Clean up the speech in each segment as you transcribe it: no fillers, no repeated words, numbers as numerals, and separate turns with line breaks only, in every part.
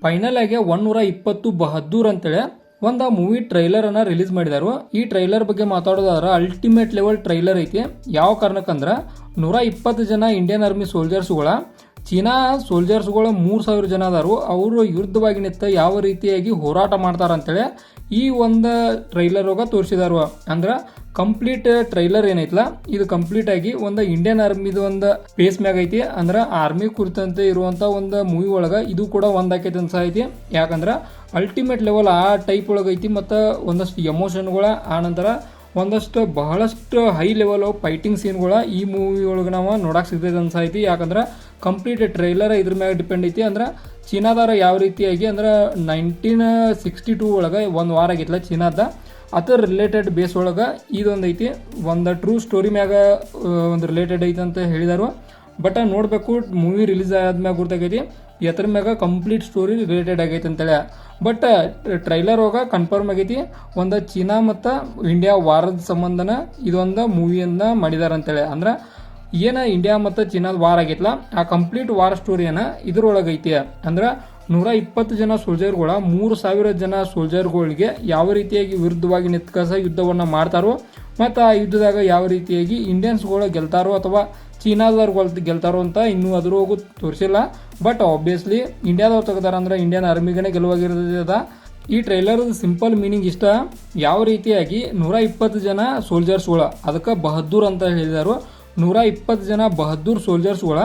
Final ಆಗಿ 120 ಬಹದ್ದೂರ್ ಅಂತೇಳಿ ಒಂದು ಮೂವಿ ಟ್ರೈಲರ್ ಅನ್ನ ರಿಲೀಸ್ ಮಾಡಿದಾರು. ಈ ಟ್ರೈಲರ್ ಬಗ್ಗೆ ಮಾತಾಡೋದಾದ್ರೆ ಅಲ್ಟಿಮೇಟ್ ಲೆವೆಲ್ ಟ್ರೈಲರ್ ಐತಿ. ಯಾವ ಕಾರಣಕ್ಕಂದ್ರೆ 120 ಜನ ಇಂಡಿಯನ್ ಆರ್ಮಿ ಸೋಲ್ಜರ್ಸ್ಗಳ ಚೀನಾ ಸೋಲ್ಜರ್ಸ್ಗಳು 3000 ಜನ ಅದಾರು. ಅವರು ವಿರುದ್ಧವಾಗಿ ನಿಂತ ಯಾವ ರೀತಿಯಾಗಿ ಹೋರಾಟ ಮಾಡ್ತಾರ ಅಂತೇಳಿ ಈ ಒಂದು ಟ್ರೈಲರ್ ಒಳಗ ತೋರಿಸಿದಾರು. ಅಂದ್ರೆ ಕಂಪ್ಲೀಟ್ ಟ್ರೈಲರ್ ಏನೈತಲ್ಲ ಇದು ಕಂಪ್ಲೀಟ್ ಆಗಿ ಒಂದು ಇಂಡಿಯನ್ ಆರ್ಮಿದು ಒಂದು ಬೇಸ್ ಮ್ಯಾಗ ಐತಿ. ಅಂದ್ರೆ ಆರ್ಮಿ ಕುರಿತಂತೆ ಇರುವಂತ ಒಂದು ಮೂವಿ ಒಳಗ ಇದು ಕೂಡ ಒಂದಾಕೈತಿ ಅನ್ಸ ಐತಿ. ಯಾಕಂದ್ರೆ ಅಲ್ಟಿಮೇಟ್ ಲೆವೆಲ್ ಆ ಟೈಪ್ ಒಳಗ ಐತಿ. ಮತ್ತು ಒಂದಷ್ಟು ಎಮೋಷನ್ಗಳ ಆನಂತರ ಒಂದಷ್ಟು ಬಹಳಷ್ಟು ಹೈ ಲೆವೆಲ್ ಫೈಟಿಂಗ್ ಸೀನ್ಗಳ ಈ ಮೂವಿ ಒಳಗೆ ನಾವು ನೋಡಕ್ ಸಿಗ್ತೈತೆ ಅನ್ಸ ಐತಿ. ಯಾಕಂದ್ರೆ ಕಂಪ್ಲೀಟ್ ಟ್ರೈಲರ್ ಇದ್ರ ಮ್ಯಾಗ ಡಿಪೆಂಡ್ ಐತಿ. ಅಂದ್ರೆ ಚೀನಾದಾರ ಯಾವ ರೀತಿಯಾಗಿ ಅಂದ್ರೆ 1962 ಒಳಗೆ ಒಂದು ವಾರ ಆಗಿತ್ತಲ್ಲ ಚೀನಾದ ಅದರ ರಿಲೇಟೆಡ್ ಬೇಸ್ ಒಳಗೆ ಇದೊಂದು ಐತಿ. ಒಂದು ಟ್ರೂ ಸ್ಟೋರಿ ಮ್ಯಾಗ ಒಂದು ರಿಲೇಟೆಡ್ ಐತಿ ಅಂತ ಹೇಳಿದಾರು. ಬಟ್ ನೋಡಬೇಕು ಮೂವಿ ರಿಲೀಸ್ ಆದ್ಮ್ಯಾಗ ಗೊತ್ತಾಗೈತಿ ಎತ್ತರ ಮ್ಯಾಗ ಕಂಪ್ಲೀಟ್ ಸ್ಟೋರಿ ರಿಲೇಟೆಡ್ ಆಗೈತಿ ಅಂತೇಳಿ. ಬಟ್ ಟ್ರೈಲರ್ ಒಳಗೆ ಕನ್ಫರ್ಮ್ ಆಗೈತಿ ಒಂದು ಚೀನಾ ಮತ್ತು ಇಂಡಿಯಾ ವಾರದ ಸಂಬಂಧನ ಇದೊಂದು ಮೂವಿಯನ್ನ ಮಾಡಿದಾರ ಅಂತೇಳಿ. ಅಂದ್ರೆ ಏನ ಇಂಡಿಯಾ ಮತ್ತು ಚೀನಾದ ವಾರ ಆಗೈತಲ್ಲ ಆ ಕಂಪ್ಲೀಟ್ ವಾರ್ ಸ್ಟೋರಿಯನ್ನ ಇದ್ರೊಳಗೆ ಐತಿ. ಅಂದ್ರೆ 120 ಜನ ಸೋಲ್ಜರ್ಗಳ 3000 ಜನ ಸೋಲ್ಜರ್ಗಳಿಗೆ ಯಾವ ರೀತಿಯಾಗಿ ವಿರುದ್ಧವಾಗಿ ನಿತ್ಕಸ ಯುದ್ಧವನ್ನ ಮಾಡ್ತಾರೋ ಮತ್ತು ಆ ಯುದ್ಧದಾಗ ಯಾವ ರೀತಿಯಾಗಿ ಇಂಡಿಯನ್ಸ್ಗಳು ಗೆಲ್ತಾರೋ ಅಥವಾ ಚೀನಾದವ್ರು ಗೆಲ್ತಾರೋ ಅಂತ ಇನ್ನೂ ಅದ್ರೋಗು ತೋರಿಸಿಲ್ಲ. ಬಟ್ ಆಬ್ವಿಯಸ್ಲಿ ಇಂಡಿಯಾದವ್ರು ತೆಗೆದಾರ ಅಂದ್ರೆ ಇಂಡಿಯನ್ ಆರ್ಮಿಗನೇ ಗೆಲುವಾಗಿರೋದ. ಈ ಟ್ರೈಲರ್ ಸಿಂಪಲ್ ಮೀನಿಂಗ್ ಇಷ್ಟ. ಯಾವ ರೀತಿಯಾಗಿ 120 ಜನ ಸೋಲ್ಜರ್ಸ್ಗಳ ಅದಕ್ಕೆ ಬಹದ್ದೂರ್ ಅಂತ ಹೇಳಿದಾರು. 120 ಜನ ಬಹದ್ದೂರ್ ಸೋಲ್ಜರ್ಸ್ಗಳ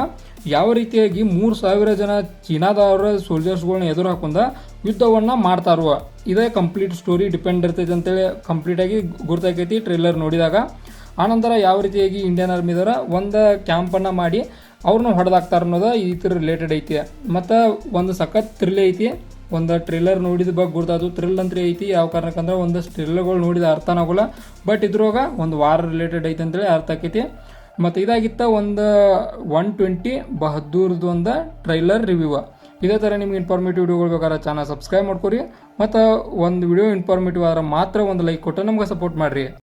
ಯಾವ ರೀತಿಯಾಗಿ 3000 ಜನ ಚೀನಾದವರ ಸೋಲ್ಜರ್ಸ್ಗಳನ್ನ ಎದುರು ಹಾಕೊಂಡ ಯುದ್ಧವನ್ನ ಮಾಡ್ತಾರೋ ಇದೇ ಕಂಪ್ಲೀಟ್ ಸ್ಟೋರಿ ಡಿಪೆಂಡ್ ಇರ್ತೈತೆ ಅಂತೇಳಿ ಕಂಪ್ಲೀಟಾಗಿ ಗುರ್ತಾಕೈತಿ ಟ್ರೈಲರ್ ನೋಡಿದಾಗ. ಆನಂತರ ಯಾವ ರೀತಿಯಾಗಿ ಇಂಡಿಯನ್ ಆರ್ಮಿದವರ ಒಂದು ಕ್ಯಾಂಪನ್ನು ಮಾಡಿ ಅವ್ರನ್ನ ಹೊಡೆದಾಕ್ತಾರ ಅನ್ನೋದು ಈ ಥರ ರಿಲೇಟೆಡ್ ಐತಿ. ಮತ್ತು ಒಂದು ಸಖತ್ ಥ್ರಿಲ್ ಐತಿ. ಒಂದು ಟ್ರೇಲರ್ ನೋಡಿದ ಬಗ್ಗೆ ಗುರ್ತಾದು ಥ್ರಿಲ್ ಅಂತ ಐತಿ. ಯಾವ ಕಾರಣಕ್ಕಂದ್ರೆ ಒಂದಷ್ಟು ಟ್ರೇಲರ್ಗಳು ನೋಡಿದ ಅರ್ಥನಾಗೋಲ್ಲ. ಬಟ್ ಇದ್ರೊಳಗ ಒಂದು ವಾರ ರಿಲೇಟೆಡ್ ಐತಿ ಅಂತೇಳಿ ಅರ್ಥ ಆಕೈತಿ. ಮತ್ತು ಇದಾಗಿತ್ತ ಒಂದು 120 ಬಹದ್ದೂರ್ದು ಒಂದು ಟ್ರೈಲರ್ ರಿವ್ಯೂ. ಇದೇ ಥರ ನಿಮ್ಗೆ ಇನ್ಫಾರ್ಮೇಟಿವ್ ವಿಡಿಯೋಗಳು ಬೇಕಾದ್ರೆ ಚಾನಲ್ ಸಬ್ಸ್ಕ್ರೈಬ್ ಮಾಡ್ಕೊರಿ. ಮತ್ತು ಒಂದು ವಿಡಿಯೋ ಇನ್ಫಾರ್ಮೇಟಿವ್ ಆದ್ರೆ ಮಾತ್ರ ಒಂದು ಲೈಕ್ ಕೊಟ್ಟು ನಮ್ಗೆ ಸಪೋರ್ಟ್ ಮಾಡಿರಿ.